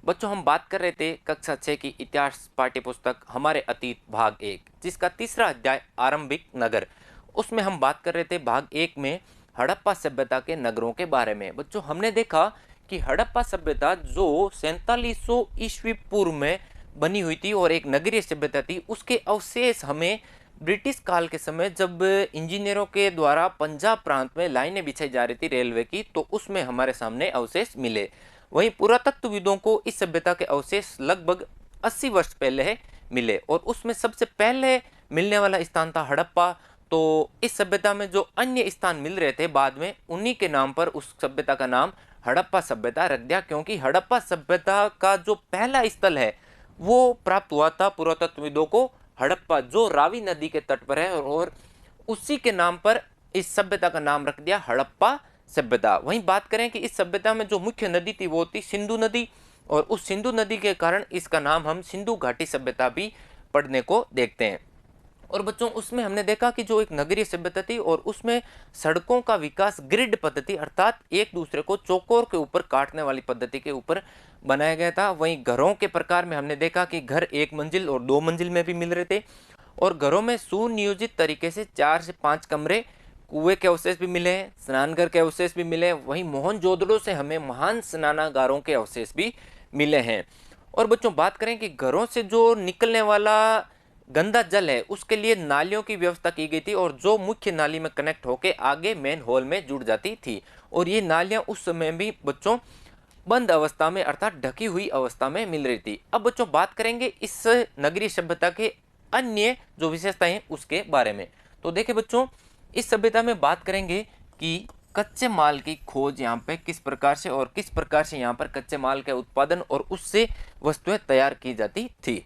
बच्चों हम बात कर रहे थे कक्षा 6 की इतिहास पाठ्य पुस्तक हमारे अतीत भाग 1 जिसका तीसरा अध्याय आरंभिक नगर। उसमें हम बात कर रहे थे भाग 1 में हड़प्पा सभ्यता के नगरों के बारे में। बच्चों हमने देखा कि हड़प्पा सभ्यता जो 4700 ईस्वी पूर्व में बनी हुई थी और एक नगरीय सभ्यता थी, उसके अवशेष हमें ब्रिटिश काल के समय जब इंजीनियरों के द्वारा पंजाब प्रांत में लाइनें बिछाई जा रही थी रेलवे की, तो उसमें हमारे सामने अवशेष मिले। वहीं पुरातत्वविदों को इस सभ्यता के अवशेष लगभग 80 वर्ष पहले मिले और उसमें सबसे पहले मिलने वाला स्थान था हड़प्पा। तो इस सभ्यता में जो अन्य स्थान मिल रहे थे बाद में, उन्हीं के नाम पर उस सभ्यता का नाम हड़प्पा सभ्यता रख दिया, क्योंकि हड़प्पा सभ्यता का जो पहला स्थल है वो प्राप्त हुआ था पुरातत्वविदों को हड़प्पा, जो रावी नदी के तट पर है, और उसी के नाम पर इस सभ्यता का नाम रख दिया हड़प्पा सभ्यता। वहीं बात करें कि इस सभ्यता में जो मुख्य नदी थी वो थी सिंधु नदी, और उस सिंधु नदी के कारण इसका नाम हम सिंधु घाटी सभ्यता भी पढ़ने को देखते हैं। और बच्चों उसमें हमने देखा कि जो एक नगरीय सभ्यता थी और उसमें सड़कों का विकास ग्रिड पद्धति अर्थात एक दूसरे को चौकोर के ऊपर काटने वाली पद्धति के ऊपर बनाया गया था। वहीं घरों के प्रकार में हमने देखा कि घर 1 मंजिल और 2 मंजिल में भी मिल रहे थे, और घरों में सुनियोजित तरीके से 4 से 5 कमरे, कुएं के अवशेष भी मिले हैं, स्नानघर के अवशेष भी मिले हैं। वहीं मोहनजोदड़ो से हमें महान स्नानागारों के अवशेष भी मिले हैं। और बच्चों बात करें कि घरों से जो निकलने वाला गंदा जल है उसके लिए नालियों की व्यवस्था की गई थी, और जो मुख्य नाली में कनेक्ट होकर आगे मेन हॉल में जुड़ जाती थी। और ये नालियां उस समय भी बच्चों बंद अवस्था में अर्थात ढकी हुई अवस्था में मिल रही थी। अब बच्चों बात करेंगे इस नगरीय सभ्यता के अन्य जो विशेषताएं हैं उसके बारे में। तो देखिए बच्चों, इस सभ्यता में बात करेंगे कि कच्चे माल की खोज यहाँ पे किस प्रकार से और किस प्रकार से यहाँ पर कच्चे माल का उत्पादन और उससे वस्तुएं तैयार की जाती थी।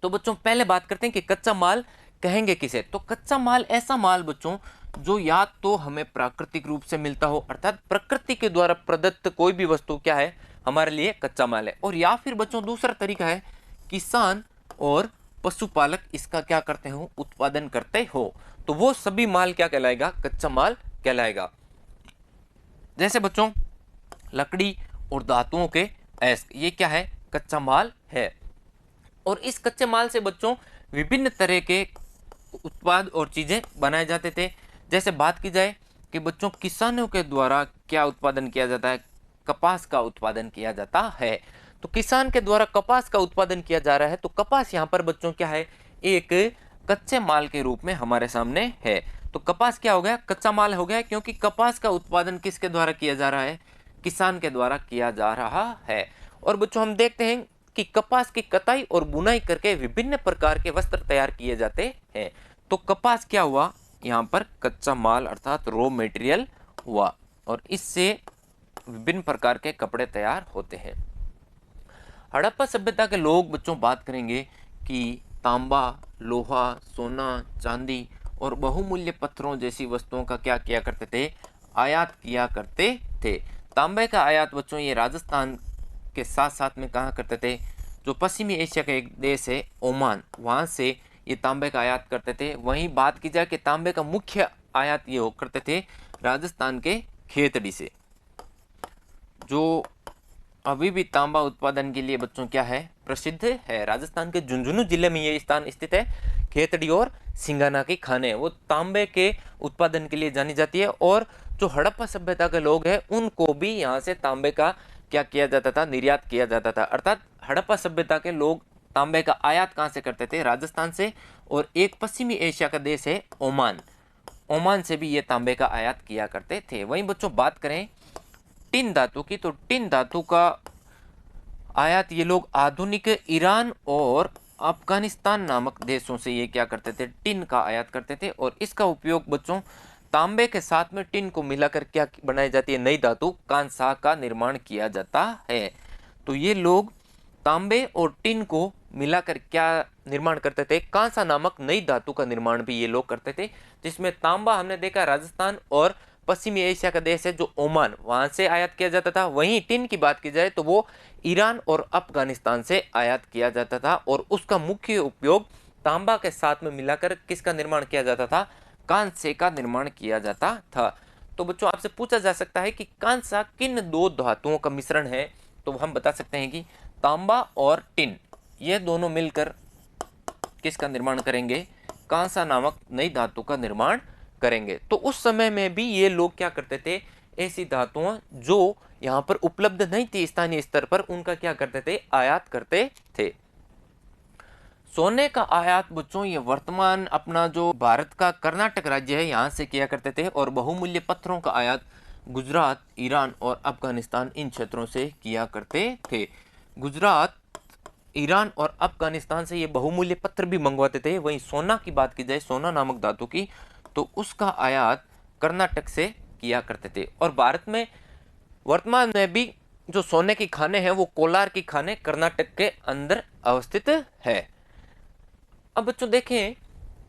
तो बच्चों पहले बात करते हैं कि कच्चा माल कहेंगे किसे। तो कच्चा माल ऐसा माल बच्चों जो या तो हमें प्राकृतिक रूप से मिलता हो अर्थात प्रकृति के द्वारा प्रदत्त कोई भी वस्तु क्या है हमारे लिए कच्चा माल है, और या फिर बच्चों दूसरा तरीका है किसान और पशुपालक इसका क्या करते हो उत्पादन करते हो, तो वो सभी माल क्या कहलाएगा कच्चा माल कहलाएगा। जैसे बच्चों लकड़ी और धातुओं के अयस्क, ये क्या है कच्चा माल है। और इस कच्चे माल से बच्चों विभिन्न तरह के उत्पाद और चीजें बनाए जाते थे। जैसे बात की जाए कि बच्चों किसानों के द्वारा क्या उत्पादन किया जाता है, कपास का उत्पादन किया जाता है। तो किसान के द्वारा कपास का उत्पादन किया जा रहा है, तो कपास यहाँ पर बच्चों क्या है एक कच्चे माल के रूप में हमारे सामने है। तो कपास क्या हो गया कच्चा माल हो गया, क्योंकि कपास का उत्पादन किसके द्वारा किया जा रहा है किसान के द्वारा किया जा रहा है। और बच्चों हम देखते हैं कि कपास की कताई और बुनाई करके विभिन्न प्रकार के वस्त्र तैयार किए जाते हैं। तो कपास क्या हुआ यहाँ पर कच्चा माल अर्थात रॉ मटेरियल हुआ, और इससे विभिन्न प्रकार के कपड़े तैयार होते हैं। हड़प्पा सभ्यता के लोग बच्चों बात करेंगे कि तांबा, लोहा, सोना, चांदी और बहुमूल्य पत्थरों जैसी वस्तुओं का क्या किया करते थे आयात किया करते थे। तांबे का आयात बच्चों ये राजस्थान के साथ साथ में कहा करते थे, जो पश्चिमी एशिया का एक देश है ओमान, वहाँ से ये तांबे का आयात करते थे। वहीं बात की जाए कि तांबे का मुख्य आयात ये हो करते थे राजस्थान के खेतड़ी से, जो अभी भी तांबा उत्पादन के लिए बच्चों क्या है प्रसिद्ध है। राजस्थान के झुंझुनू जिले में ये स्थान स्थित है। खेतड़ी और सिंगाना की खाने वो तांबे के उत्पादन के लिए जानी जाती है, और जो हड़प्पा सभ्यता के लोग हैं उनको भी यहाँ से तांबे का क्या किया जाता था निर्यात किया जाता था। अर्थात हड़प्पा सभ्यता के लोग तांबे का आयात कहाँ से करते थे राजस्थान से, और एक पश्चिमी एशिया का देश है ओमान, ओमान से भी ये तांबे का आयात किया करते थे। वहीं बच्चों बात करें टिन धातु की, तो टिन धातु का आयात ये लोग आधुनिक ईरान और अफगानिस्तान नामक देशों से ये क्या करते थे टिन का आयात करते थे, और इसका उपयोग बच्चों तांबे के साथ में टिन को मिलाकर क्या बनाई जाती है नई धातु कांसा का निर्माण किया जाता है। तो ये लोग तांबे और टिन को मिलाकर क्या निर्माण करते थे कांसा नामक नई धातु का निर्माण भी ये लोग करते थे, जिसमें तांबा हमने देखा राजस्थान और पश्चिमी एशिया का देश है जो ओमान, वहां से आयात किया जाता था। वहीं टिन की बात की जाए तो वो ईरान और अफगानिस्तान से आयात किया जाता था, और उसका मुख्य उपयोग तांबा के साथ में मिलाकर किसका निर्माण किया जाता था कांसे का निर्माण किया जाता था। तो बच्चों आपसे पूछा जा सकता है कि कांसा किन दो धातुओं का मिश्रण है, तो हम बता सकते हैं कि तांबा और टिन ये दोनों मिलकर किसका निर्माण करेंगे, कांसा नामक नई धातु का निर्माण करेंगे। तो उस समय में भी ये लोग क्या करते थे, ऐसी धातुओं जो यहाँ पर उपलब्ध नहीं थी स्थानीय स्तर पर, उनका क्या करते थे, आयात करते थे। सोने का आयात बच्चों ये वर्तमान अपना जो भारत का कर्नाटक राज्य है यहाँ से किया करते थे, और बहुमूल्य पत्थरों का आयात गुजरात, ईरान और अफगानिस्तान इन क्षेत्रों से किया करते थे। गुजरात, ईरान और अफगानिस्तान से ये बहुमूल्य पत्थर भी मंगवाते थे। वहीं सोना की बात की जाए, सोना नामक धातु की, तो उसका आयात कर्नाटक से किया करते थे। और भारत में वर्तमान में भी जो सोने की खानें हैं वो कोलार की खानें कर्नाटक के अंदर अवस्थित है। अब बच्चों देखें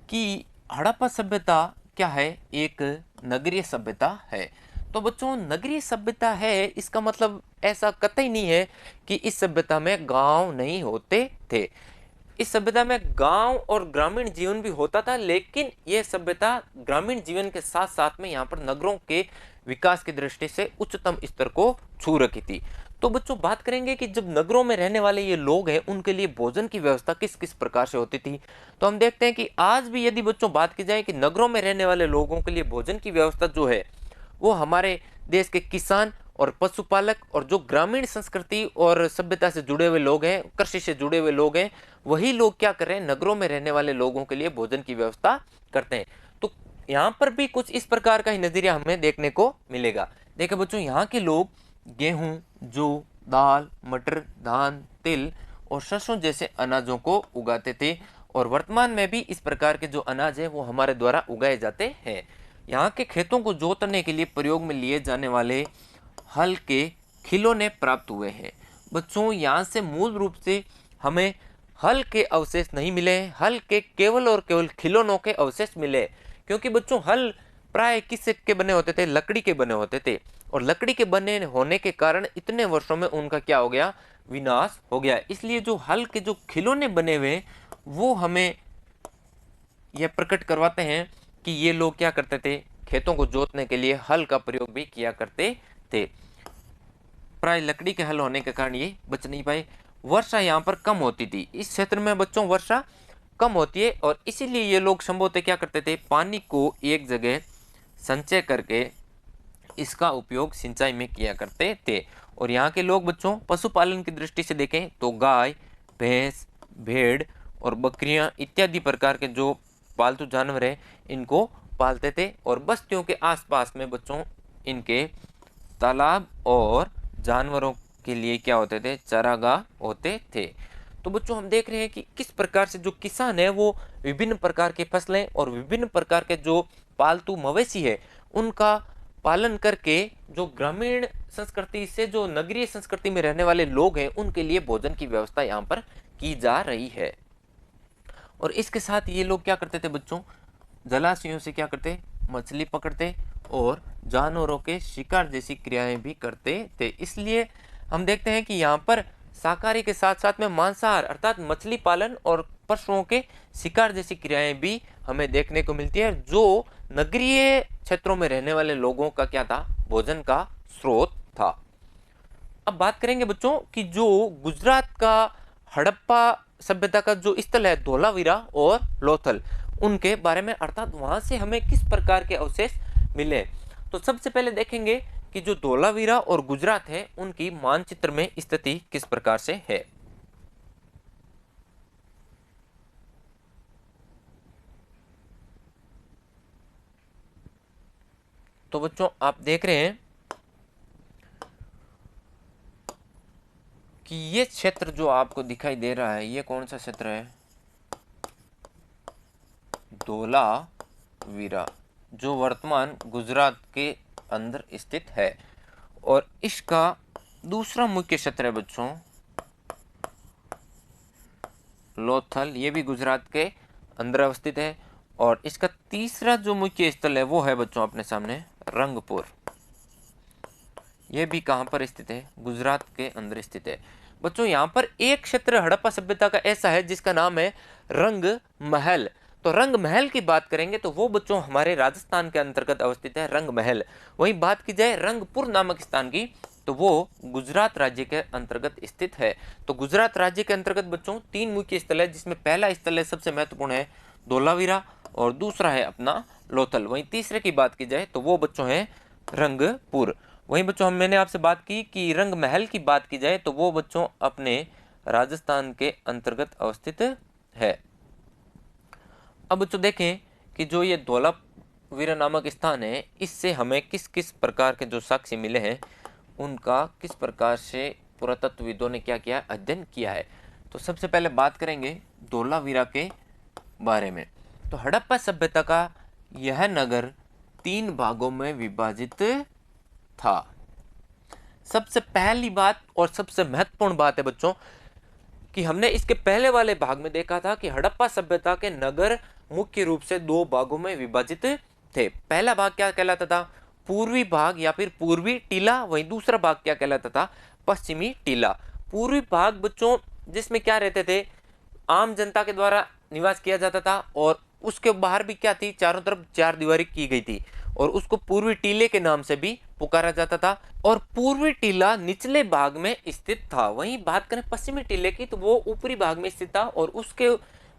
कि हड़प्पा सभ्यता क्या है, एक नगरीय सभ्यता है। तो बच्चों नगरीय सभ्यता है इसका मतलब ऐसा कतई नहीं है कि इस सभ्यता में गांव नहीं होते थे। इस सभ्यता में गांव और ग्रामीण जीवन भी होता था, लेकिन यह सभ्यता ग्रामीण जीवन के साथ साथ में यहाँ पर नगरों के विकास की दृष्टि से उच्चतम स्तर को छू रखी थी। तो बच्चों बात करेंगे कि जब नगरों में रहने वाले ये लोग हैं उनके लिए भोजन की व्यवस्था किस किस प्रकार से होती थी। तो हम देखते हैं कि आज भी यदि बच्चों बात की जाए कि नगरों में रहने वाले लोगों के लिए भोजन की व्यवस्था जो है वो हमारे देश के किसान और पशुपालक और जो ग्रामीण संस्कृति और सभ्यता से जुड़े हुए लोग हैं, कृषि से जुड़े हुए लोग हैं, वही लोग क्या कर रहे हैं, नगरों में रहने वाले लोगों के लिए भोजन की व्यवस्था करते हैं। तो यहाँ पर भी कुछ इस प्रकार का ही नजरिया हमें देखने को मिलेगा। देखिए बच्चों, यहाँ के लोग गेहूं, जौ, दाल, मटर, धान, तिल और सरसों जैसे अनाजों को उगाते थे, और वर्तमान में भी इस प्रकार के जो अनाज है वो हमारे द्वारा उगाए जाते हैं। यहाँ के खेतों को जोतने के लिए प्रयोग में लिए जाने वाले हल के खिलौने प्राप्त हुए हैं। बच्चों यहाँ से मूल रूप से हमें हल के अवशेष नहीं मिले, हल के केवल और केवल खिलौनों के अवशेष मिले। क्योंकि बच्चों हल प्राय किस के बने होते थे, लकड़ी के बने होते थे, और लकड़ी के बने होने के कारण इतने वर्षों में उनका क्या हो गया, विनाश हो गया। इसलिए जो हल के जो खिलौने बने हुए वो हमें यह प्रकट करवाते हैं कि ये लोग क्या करते थे, खेतों को जोतने के लिए हल का प्रयोग भी किया करते थे। प्राय लकड़ी के हल होने के कारण ये बच नहीं पाए। वर्षा यहाँ पर कम होती थी, इस क्षेत्र में बच्चों वर्षा कम होती है, और इसीलिए ये लोग संभवतः क्या करते थे, पानी को एक जगह संचय करके इसका उपयोग सिंचाई में किया करते थे। और यहाँ के लोग बच्चों पशुपालन की दृष्टि से देखें तो गाय, भैंस, भेड़ और बकरियां इत्यादि प्रकार के जो पालतू जानवर हैं इनको पालते थे, और बस्तियों के आसपास में बच्चों इनके तालाब और जानवरों के लिए क्या होते थे, चारागाह होते थे। तो बच्चों हम देख रहे हैं कि किस प्रकार से जो किसान है वो विभिन्न प्रकार के फसलें और विभिन्न प्रकार के जो पालतू मवेशी है उनका पालन करके जो ग्रामीण संस्कृति से जो नगरीय संस्कृति में रहने वाले लोग हैं उनके लिए भोजन की व्यवस्था यहाँ पर की जा रही है। और इसके साथ ये लोग क्या करते थे बच्चों, जलाशयों से क्या करते, मछली पकड़ते और जानवरों के शिकार जैसी क्रियाएं भी करते थे। इसलिए हम देखते हैं कि यहाँ पर शाकाहारी के साथ साथ में मांसाहार अर्थात मछली पालन और पशुओं के शिकार जैसी क्रियाएं भी हमें देखने को मिलती है, जो नगरीय क्षेत्रों में रहने वाले लोगों का क्या था, भोजन का स्रोत था। अब बात करेंगे बच्चों कि जो गुजरात का हड़प्पा सभ्यता का जो स्थल है धोलावीरा और लोथल, उनके बारे में, अर्थात वहां से हमें किस प्रकार के अवशेष मिले। तो सबसे पहले देखेंगे कि जो धोलावीरा और गुजरात है उनकी मानचित्र में स्थिति किस प्रकार से है। तो बच्चों आप देख रहे हैं कि ये क्षेत्र जो आपको दिखाई दे रहा है ये कौन सा क्षेत्र है, धोलावीरा, जो वर्तमान गुजरात के अंदर स्थित है। और इसका दूसरा मुख्य क्षेत्र है बच्चों लोथल, ये भी गुजरात के अंदर अवस्थित है। और इसका तीसरा जो मुख्य स्थल है वो है बच्चों अपने सामने रंगपुर, ये भी कहां पर स्थित है, गुजरात के अंदर स्थित है। बच्चों यहाँ पर एक क्षेत्र हड़प्पा सभ्यता का ऐसा है जिसका नाम है रंग महल। तो रंग महल की बात करेंगे तो वो बच्चों हमारे राजस्थान के अंतर्गत अवस्थित है रंग महल। वहीं बात की जाए रंगपुर नामक स्थान की तो वो गुजरात राज्य के अंतर्गत स्थित है। तो गुजरात राज्य के अंतर्गत बच्चों 3 मुख्य स्थल है, जिसमें पहला स्थल है सबसे महत्वपूर्ण है धोलावीरा, और दूसरा है अपना लोथल। वहीं तीसरे की बात की जाए तो वो बच्चों है रंगपुर। वहीं बच्चों मैंने आपसे बात की कि रंग महल की बात की जाए तो वो बच्चों अपने राजस्थान के अंतर्गत अवस्थित है। अब बच्चों देखें कि जो ये धौलावीरा नामक स्थान है, इससे हमें किस किस प्रकार के जो साक्ष्य मिले हैं, उनका किस प्रकार से पुरातत्वविदों ने क्या किया, अध्ययन किया है। तो सबसे पहले बात करेंगे धौलावीरा के बारे में। तो हड़प्पा सभ्यता का यह नगर 3 भागों में विभाजित था। सबसे पहली बात और सबसे महत्वपूर्ण बात है बच्चों कि हमने इसके पहले वाले भाग में देखा था कि हड़प्पा सभ्यता के नगर मुख्य रूप से 2 भागों में विभाजित थे। पहला भाग क्या कहलाता था, पूर्वी भाग या फिर पूर्वी टीला। वहीं दूसरा भाग क्या कहलाता था, पश्चिमी टीला। पूर्वी भाग बच्चों जिसमें क्या रहते थे, आम जनता के द्वारा निवास किया जाता था, और उसके बाहर भी क्या थी, चारों तरफ चार दीवारी की गई थी, और उसको पूर्वी टीले के नाम से भी पुकारा जाता था। और पूर्वी टीला निचले भाग में स्थित था। वहीं बात करें पश्चिमी टीले की तो वो ऊपरी भाग में स्थित था, और उसके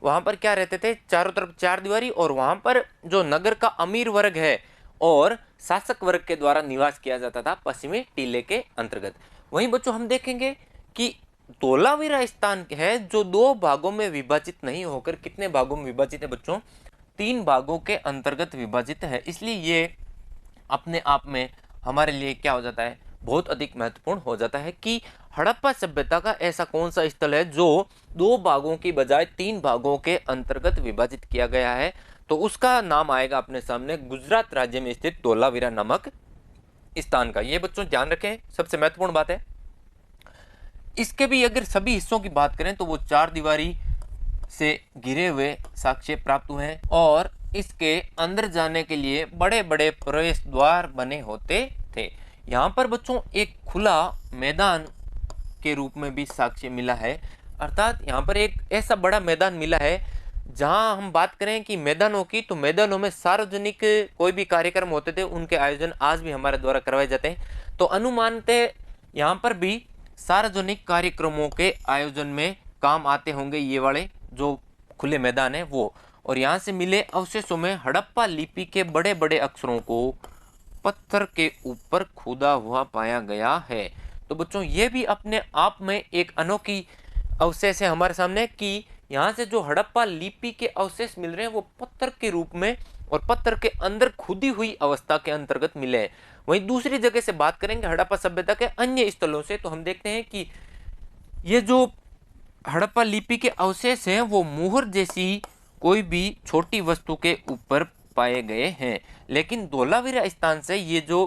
वहां पर क्या रहते थे, चारों तरफ चार दीवारी, और वहां पर जो नगर का अमीर वर्ग है और शासक वर्ग के द्वारा निवास किया जाता था पश्चिमी टीले के अंतर्गत। वहीं बच्चों हम देखेंगे कि धौलावीरा स्थान है जो 2 भागों में विभाजित नहीं होकर कितने भागों में विभाजित है बच्चों, 3 भागों के अंतर्गत विभाजित है। इसलिए ये अपने आप में हमारे लिए क्या हो जाता है, बहुत अधिक महत्वपूर्ण हो जाता है कि हड़प्पा सभ्यता का ऐसा कौन सा स्थल है जो 2 भागों की बजाय 3 भागों के अंतर्गत विभाजित किया गया है। तो उसका नाम आएगा अपने सामने गुजरात राज्य में स्थित धौलावीरा नामक स्थान का। ये बच्चों ध्यान रखें, सबसे महत्वपूर्ण बात है। इसके भी अगर सभी हिस्सों की बात करें तो वो चार दीवारी से घिरे हुए साक्ष्य प्राप्त हुए हैं, और इसके अंदर जाने के लिए बड़े बड़े प्रवेश द्वार बने होते थे। यहाँ पर बच्चों एक खुला मैदान के रूप में भी साक्ष्य मिला है, अर्थात यहाँ पर एक ऐसा बड़ा मैदान मिला है जहाँ हम बात करें कि मैदानों की, तो मैदानों में सार्वजनिक कोई भी कार्यक्रम होते थे, उनके आयोजन आज भी हमारे द्वारा करवाए जाते हैं। तो अनुमानतः यहाँ पर भी सार्वजनिक कार्यक्रमों के आयोजन में काम आते होंगे ये वाले जो खुले मैदान है वो। और यहाँ से मिले अवशेषों में हड़प्पा लिपि के बड़े बड़े अक्षरों को पत्थर के ऊपर खुदा हुआ पाया गया है। तो बच्चों ये भी अपने आप में एक अनोखी अवशेष है हमारे सामने कि यहाँ से जो हड़प्पा लिपि के अवशेष मिल रहे हैं वो पत्थर के रूप में और पत्थर के अंदर खुदी हुई अवस्था के अंतर्गत मिले हैं। वहीं दूसरी जगह से बात करेंगे हड़प्पा सभ्यता के अन्य स्थलों से, तो हम देखते हैं कि ये जो हड़प्पा लिपि के अवशेष हैं वो मुहर जैसी कोई भी छोटी वस्तु के ऊपर पाए गए हैं, लेकिन धौलावीरा स्थान से ये जो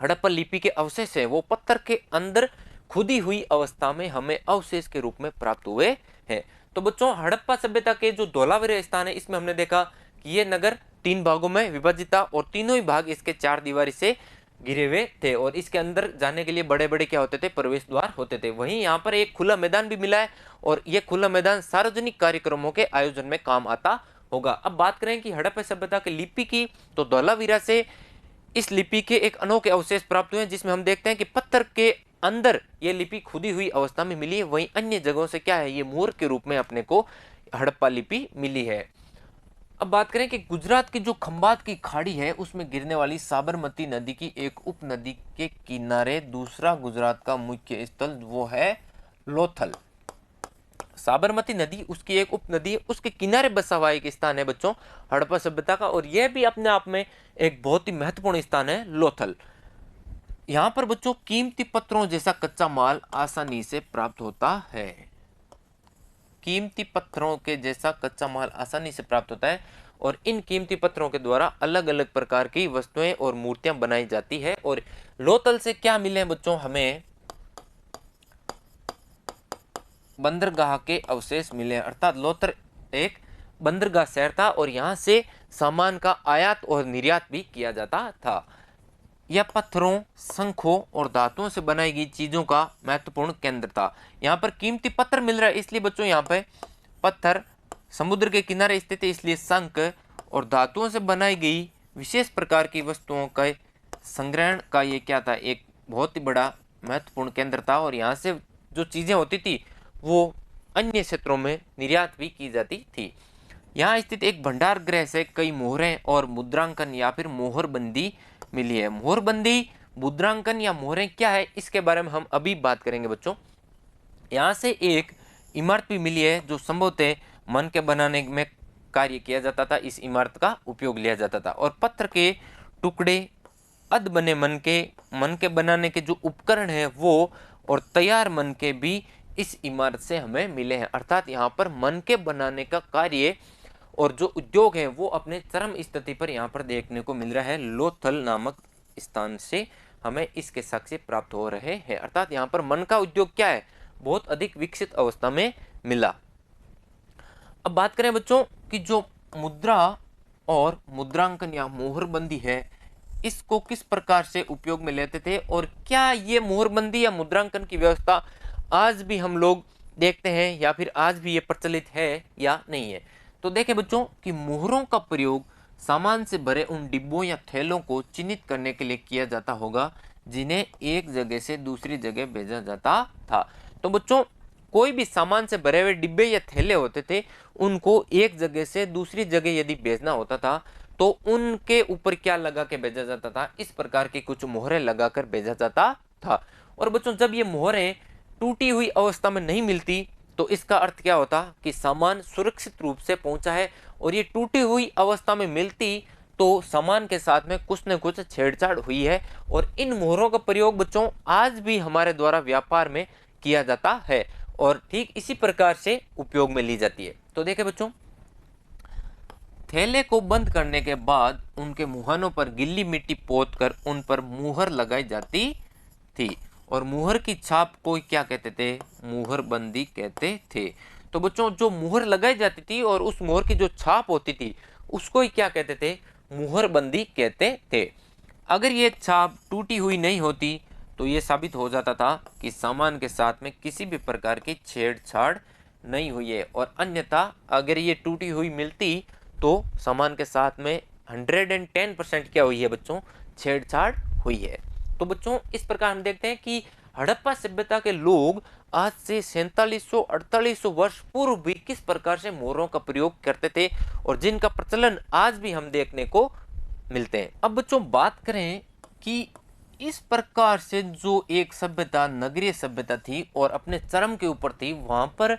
हड़प्पा लिपि के अवशेष है वो पत्थर के अंदर खुदी हुई अवस्था में हमें अवशेष के रूप में प्राप्त हुए हैं। तो बच्चों हड़प्पा सभ्यता के जो धौलावीरा स्थान है इसमें हमने देखा कि ये नगर 3 भागों में विभाजित था, और तीनों ही भाग इसके चार दीवारी से घिरे हुए थे, और इसके अंदर जाने के लिए बड़े बड़े क्या होते थे, प्रवेश द्वार होते थे। वहीं यहाँ पर एक खुला मैदान भी मिला है, और यह खुला मैदान सार्वजनिक कार्यक्रमों के आयोजन में काम आता होगा। अब बात करें कि हड़प्पा सभ्यता की लिपि की, तो धौलावीरा से इस लिपि के एक अनोखे अवशेष प्राप्त हुए जिसमें हम देखते हैं कि पत्थर के अंदर ये लिपि खुदी हुई अवस्था में मिली है। वहीं अन्य जगहों से क्या है, ये मुहर के रूप में अपने को हड़प्पा लिपि मिली है। अब बात करें कि गुजरात की जो खंबात की खाड़ी है उसमें गिरने वाली साबरमती नदी की एक उपनदी के किनारे दूसरा गुजरात का मुख्य स्थल वो है लोथल। साबरमती नदी उसकी एक उपनदी है, उसके किनारे बसा हुआ एक स्थान है बच्चों हड़प्पा सभ्यता का, और यह भी अपने आप में एक बहुत ही महत्वपूर्ण स्थान है लोथल। यहां पर बच्चों कीमती पत्थरों जैसा कच्चा माल आसानी से प्राप्त होता है। कीमती पत्थरों के जैसा कच्चा माल आसानी से प्राप्त होता है, और इन कीमती पत्थरों के द्वारा अलग अलग प्रकार की वस्तुएं और मूर्तियां बनाई जाती है। और लोथल से क्या मिले हैं बच्चों, हमें बंदरगाह के अवशेष मिले हैं, अर्थात लोथल एक बंदरगाह शहर था और यहाँ से सामान का आयात और निर्यात भी किया जाता था। यह पत्थरों, शंखों और धातुओं से बनाई गई चीजों का महत्वपूर्ण केंद्र था। यहाँ पर कीमती पत्थर मिल रहा है, इसलिए बच्चों यहाँ पे पत्थर समुद्र के किनारे स्थित है, इसलिए शंख और धातुओं से बनाई गई विशेष प्रकार की वस्तुओं का संग्रहण का ये क्या था, एक बहुत ही बड़ा महत्वपूर्ण केंद्र था और यहाँ से जो चीज़ें होती थी वो अन्य क्षेत्रों में निर्यात भी की जाती थी। यहाँ स्थित एक भंडार गृह से कई मोहरें और मुद्रांकन या फिर मोहरबंदी मिली है। मोहरबंदी, मुद्रांकन या मोहरें क्या है, इसके बारे में हम अभी बात करेंगे बच्चों। यहाँ से एक इमारत भी मिली है जो संभवतः मन के बनाने में कार्य किया जाता था, इस इमारत का उपयोग लिया जाता था। और पत्थर के टुकड़े, अध बने मन के बनाने के जो उपकरण है वो, और तैयार मन के भी इस इमारत से हमें मिले हैं। अर्थात यहाँ पर मन के बनाने का कार्य और जो उद्योग है वो अपने चरम स्थिति पर यहाँ पर देखने को मिल रहा है। लोथल नामक स्थान से हमें इसके साक्ष्य प्राप्त हो रहे हैं। अर्थात यहाँ पर मन का उद्योग क्या है, बहुत अधिक विकसित अवस्था में मिला। अब बात करें बच्चों कि जो मुद्रा और मुद्रांकन या मोहरबंदी है, इसको किस प्रकार से उपयोग में लेते थे और क्या ये मोहरबंदी या मुद्रांकन की व्यवस्था आज भी हम लोग देखते हैं या फिर आज भी ये प्रचलित है या नहीं है। तो देखें बच्चों कि मोहरों का प्रयोग सामान से भरे उन डिब्बों या थैलों को चिन्हित करने के लिए किया जाता होगा जिन्हें एक जगह से दूसरी जगह भेजा जाता था। तो बच्चों कोई भी सामान से भरे हुए डिब्बे या थैले होते थे, उनको एक जगह से दूसरी जगह यदि भेजना होता था तो उनके ऊपर क्या लगा के भेजा जाता था, इस प्रकार की कुछ मोहरें लगाकर भेजा जाता था। और बच्चों जब ये मोहरें टूटी हुई अवस्था में नहीं मिलती तो इसका अर्थ क्या होता कि सामान सुरक्षित रूप से पहुंचा है, और ये टूटी हुई अवस्था में मिलती तो सामान के साथ में कुछ न कुछ छेड़छाड़ हुई है। और इन मोहरों का प्रयोग बच्चों आज भी हमारे द्वारा व्यापार में किया जाता है और ठीक इसी प्रकार से उपयोग में ली जाती है। तो देखें बच्चों, थैले को बंद करने के बाद उनके मुहानों पर गिल्ली मिट्टी पोतकर उन पर मुहर लगाई जाती थी, और मुहर की छाप को क्या कहते थे, मुहरबंदी कहते थे। तो बच्चों जो मुहर लगाई जाती थी और उस मुहर की जो छाप होती थी उसको ही क्या कहते थे, मुहरबंदी कहते थे। अगर ये छाप टूटी हुई नहीं होती तो ये साबित हो जाता था कि सामान के साथ में किसी भी प्रकार की छेड़छाड़ नहीं हुई है, और अन्यथा अगर ये टूटी हुई मिलती तो सामान के साथ में 110% क्या हुई है बच्चों, छेड़छाड़ हुई है। तो बच्चों इस प्रकार हम देखते हैं कि हड़प्पा सभ्यता के लोग आज से 4700-4800 वर्ष पूर्व भी किस प्रकार से मोहरों का प्रयोग करते थे और जिनका प्रचलन आज भी हम देखने को मिलते हैं। अब बच्चों बात करें कि इस प्रकार से जो एक सभ्यता नगरीय सभ्यता थी और अपने चरम के ऊपर थी, वहां पर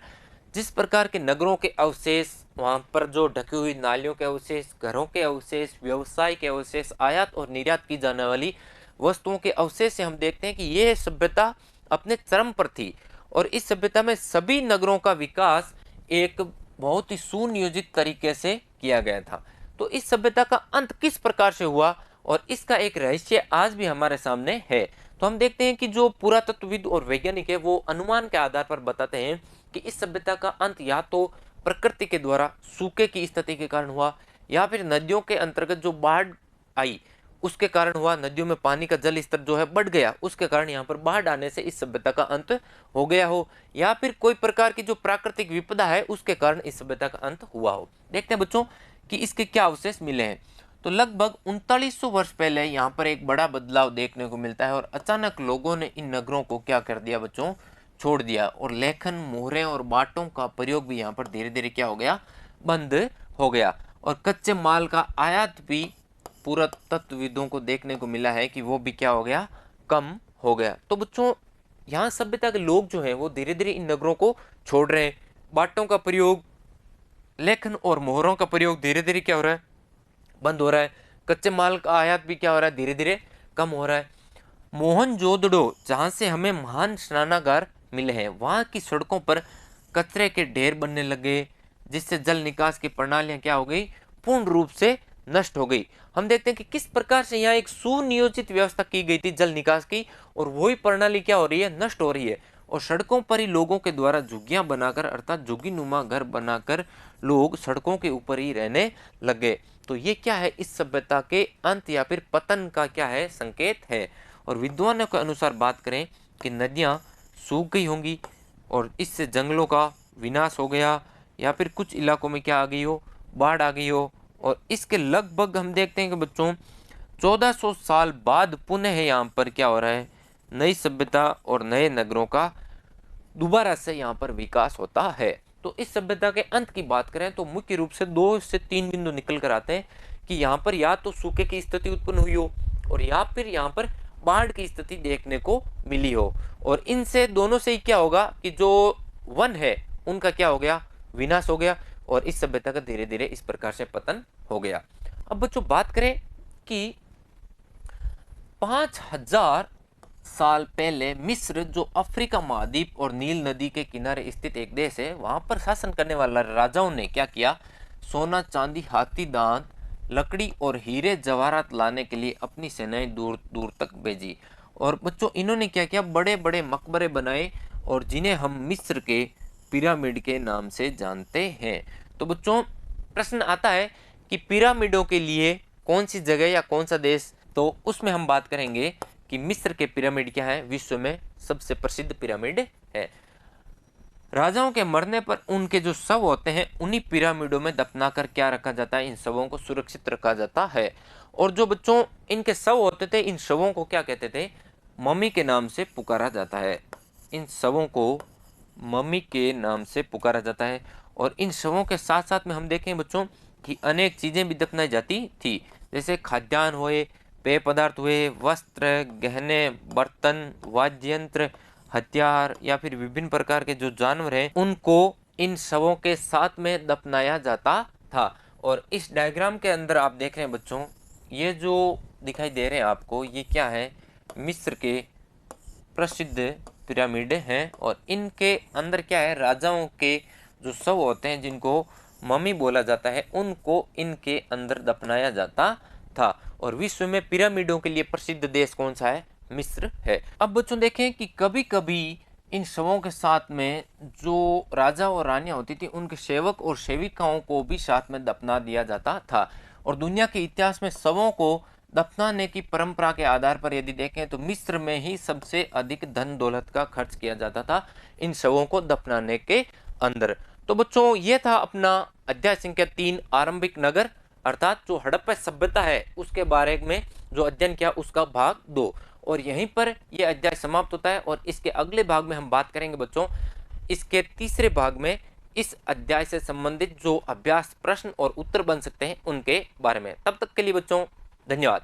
जिस प्रकार के नगरों के अवशेष, वहां पर जो ढकी हुई नालियों के अवशेष, घरों के अवशेष, व्यवसाय के अवशेष, आयात और निर्यात की जाने वाली वस्तुओं के अवशेष से हम देखते हैं कि यह सभ्यता अपने चरम पर थी। और इस सभ्यता में सभी नगरों का विकास एक बहुत ही सुनियोजित तरीके से किया गया था। तो इस सभ्यता का अंत किस प्रकार से हुआ और इसका एक रहस्य आज भी हमारे सामने है। तो हम देखते हैं कि जो पुरातत्वविद और वैज्ञानिक है वो अनुमान के आधार पर बताते हैं कि इस सभ्यता का अंत या तो प्रकृति के द्वारा सूखे की स्थिति के कारण हुआ, या फिर नदियों के अंतर्गत जो बाढ़ आई उसके कारण हुआ, नदियों में पानी का जल स्तर जो है बढ़ गया, उसके कारण यहाँ पर बाढ़ आने से इस सभ्यता का अंत हो गया हो, या फिर कोई प्रकार की जो प्राकृतिक विपदा है उसके कारण इस सभ्यता का अंत हुआ हो। देखते हैं बच्चों कि इसके क्या अवशेष मिले हैं। तो लगभग 3900 वर्ष पहले यहाँ पर एक बड़ा बदलाव देखने को मिलता है और अचानक लोगों ने इन नगरों को क्या कर दिया बच्चों, छोड़ दिया, और लेखन, मोहरें और बाटों का प्रयोग भी यहाँ पर धीरे धीरे क्या हो गया, बंद हो गया। और कच्चे माल का आयात भी पुरातत्वविदों को देखने को मिला है कि वो भी क्या हो गया, कम हो गया। तो बच्चों यहाँ सभ्यता के लोग जो हैं वो धीरे धीरे इन नगरों को छोड़ रहे हैं। बाटों का प्रयोग, लेखन और मोहरों का प्रयोग धीरे धीरे क्या हो रहा है, बंद हो रहा है। कच्चे माल का आयात भी क्या हो रहा है, धीरे धीरे कम हो रहा है। मोहनजोदड़ो जहाँ से हमें महान स्नानागार मिले हैं, वहाँ की सड़कों पर कचरे के ढेर बनने लगे, जिससे जल निकास की प्रणालियां क्या हो गई, पूर्ण रूप से नष्ट हो गई। हम देखते हैं कि किस प्रकार से यहाँ एक सुनियोजित व्यवस्था की गई थी जल निकास की, और वही प्रणाली क्या हो रही है, नष्ट हो रही है। और सड़कों पर ही लोगों के द्वारा झुग्गियां बनाकर अर्थात झुग्गी नुमा घर बनाकर लोग सड़कों के ऊपर ही रहने लगे। तो ये क्या है, इस सभ्यता के अंत या फिर पतन का क्या है, संकेत है। और विद्वानों के अनुसार बात करें कि नदियां सूख गई होंगी और इससे जंगलों का विनाश हो गया, या फिर कुछ इलाकों में क्या आ गई हो, बाढ़ आ गई हो। और इसके लगभग हम देखते हैं कि बच्चों 1400 साल बाद पुनः यहाँ पर क्या हो रहा है, नई सभ्यता और नए नगरों का दोबारा से यहाँ पर विकास होता है। तो इस सभ्यता के अंत की बात करें तो मुख्य रूप से 2 से 3 बिंदु निकल कर आते हैं कि यहाँ पर या तो सूखे की स्थिति उत्पन्न हुई हो और या फिर यहाँ पर बाढ़ की स्थिति देखने को मिली हो। और इनसे दोनों से ही क्या होगा कि जो वन है उनका क्या हो गया, विनाश हो गया, और इस सभ्यता का धीरे धीरे इस प्रकार से पतन हो गया। अब बच्चों बात करें कि 5000 साल पहले मिस्र, जो अफ्रीका महाद्वीप और नील नदी के किनारे स्थित एक देश है, वहां पर शासन करने वाला राजाओं ने क्या किया, सोना चांदी हाथी दांत लकड़ी और हीरे जवाहरात लाने के लिए अपनी सेनाएं दूर दूर तक भेजी। और बच्चों इन्होंने क्या किया, बड़े बड़े मकबरे बनाए और जिन्हें हम मिस्र के पिरामिड के नाम से जानते हैं। तो बच्चों प्रश्न आता है कि पिरामिडों के लिए कौन सी जगह या कौन सा देश, तो उसमें हम बात करेंगे कि मिस्र के पिरामिड क्या है, विश्व में सबसे प्रसिद्ध पिरामिड है। राजाओं के मरने पर उनके जो शव होते हैं उन्हीं पिरामिडों में दफनाकर क्या रखा जाता है, इन शवों को सुरक्षित रखा जाता है। और जो बच्चों इनके शव होते थे, इन शवों को क्या कहते थे, मम्मी के नाम से पुकारा जाता है। इन शवों को मम्मी के नाम से पुकारा जाता है। और इन शवों के साथ साथ में हम देखें बच्चों कि अनेक चीजें भी दफनाई जाती थी, जैसे खाद्यान्न हुए, पेय पदार्थ हुए, वस्त्र, गहने, बर्तन, वाद्य यंत्र, हथियार या फिर विभिन्न प्रकार के जो जानवर हैं उनको इन शवों के साथ में दफनाया जाता था। और इस डायग्राम के अंदर आप देख रहे हैं बच्चों, ये जो दिखाई दे रहे हैं आपको, ये क्या है, मिस्र के प्रसिद्ध पिरामिड हैं। और इनके अंदर क्या है, राजाओं के जो शव होते हैं जिनको मम्मी बोला जाता है, उनको इनके अंदर दफनाया जाता था। और विश्व में पिरामिडों के लिए प्रसिद्ध देश कौन सा है, मिस्र है। अब बच्चों देखें कि कभी कभी इन शवों के साथ में जो राजा और रानियां होती थी उनके सेवक और सेविकाओं को भी साथ में दफना दिया जाता था। और दुनिया के इतिहास में शवों को दफनाने की परंपरा के आधार पर यदि देखें तो मिस्र में ही सबसे अधिक धन दौलत का खर्च किया जाता था इन शवों को दफनाने के अंदर। तो बच्चों ये था अपना अध्याय संख्या 3 आरंभिक नगर, अर्थात जो हड़प्पा सभ्यता है उसके बारे में जो अध्ययन किया उसका भाग 2। और यहीं पर यह अध्याय समाप्त होता है। और इसके अगले भाग में हम बात करेंगे बच्चों, इसके तीसरे भाग में इस अध्याय से संबंधित जो अभ्यास प्रश्न और उत्तर बन सकते हैं उनके बारे में। तब तक के लिए बच्चों धन्यवाद।